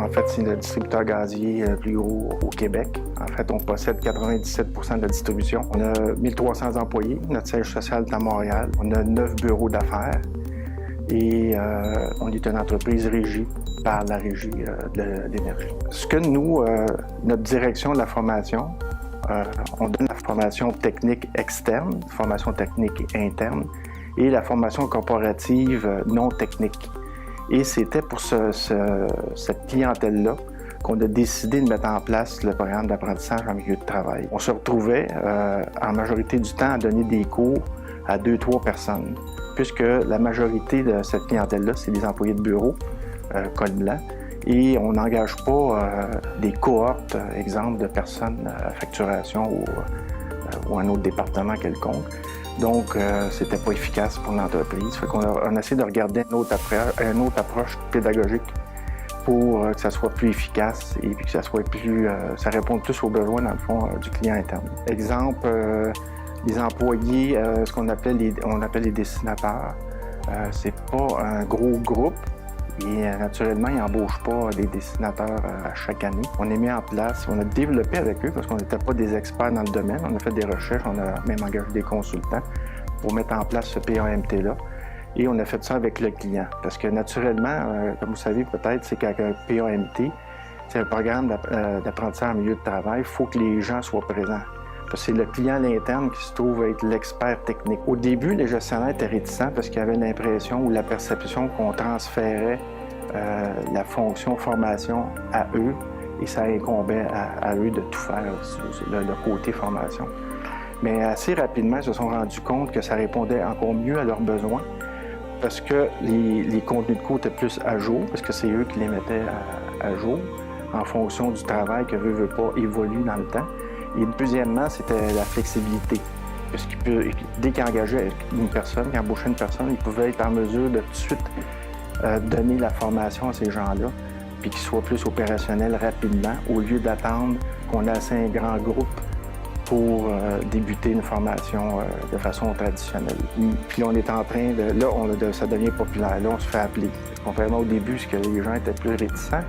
En fait, c'est le distributeur gazier le plus gros au Québec. En fait, on possède 97 de la distribution. On a 1300 employés. Notre siège social est à Montréal. On a 9 bureaux d'affaires et on est une entreprise régie par la Régie de l'énergie. Ce que nous, notre direction de la formation, on donne la formation technique externe, formation technique interne et la formation corporative non technique. Et c'était pour cette clientèle-là qu'on a décidé de mettre en place le programme d'apprentissage en milieu de travail. On se retrouvait en majorité du temps à donner des cours à 2-3 personnes, puisque la majorité de cette clientèle-là, c'est des employés de bureau, col blanc, et on n'engage pas des cohortes, exemple, de personnes à facturation ou un autre département quelconque. Donc, c'était pas efficace pour l'entreprise. Fait qu'on a essayé de regarder une autre approche pédagogique pour que ça soit plus efficace et puis que ça soit plus, ça réponde plus aux besoins, dans le fond, du client interne. Exemple, les employés, ce qu'on appelle les dessinateurs, c'est pas un gros groupe. Et naturellement, ils n'embauchent pas des dessinateurs à chaque année. On a mis en place, on a développé avec eux parce qu'on n'était pas des experts dans le domaine. On a fait des recherches, on a même engagé des consultants pour mettre en place ce PAMT-là. Et on a fait ça avec le client. Parce que naturellement, comme vous savez peut-être, c'est qu'avec un PAMT, c'est un programme d'apprentissage en milieu de travail, il faut que les gens soient présents. Parce que c'est le client à l'interne qui se trouve être l'expert technique. Au début, les gestionnaires étaient réticents parce qu'ils avaient l'impression ou la perception qu'on transférait la fonction formation à eux et ça incombait à eux de tout faire, le côté formation. Mais assez rapidement, ils se sont rendus compte que ça répondait encore mieux à leurs besoins parce que les contenus de cours étaient plus à jour, parce que c'est eux qui les mettaient à jour en fonction du travail que veut pas évolue dans le temps. Et deuxièmement, c'était la flexibilité. Parce dès qu'il engageait une personne, qu'il embauchait une personne, il pouvait être en mesure de tout de suite donner la formation à ces gens-là, puis qu'ils soient plus opérationnels rapidement, au lieu d'attendre qu'on ait assez un grand groupe pour débuter une formation de façon traditionnelle. Puis on est en train de... Là, ça devient populaire. Là, on se fait appeler. Contrairement au début, parce que les gens étaient plus réticents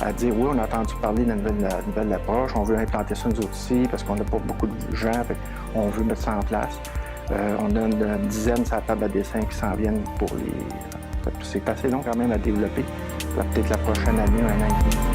à dire « oui, on a entendu parler d'une nouvelle approche, on veut implanter ça nous autres ici parce qu'on n'a pas beaucoup de gens, on veut mettre ça en place. On a une dizaine sur la table à dessin qui s'en viennent pour les... C'est assez long quand même à développer. Peut-être la prochaine année, un an et demi.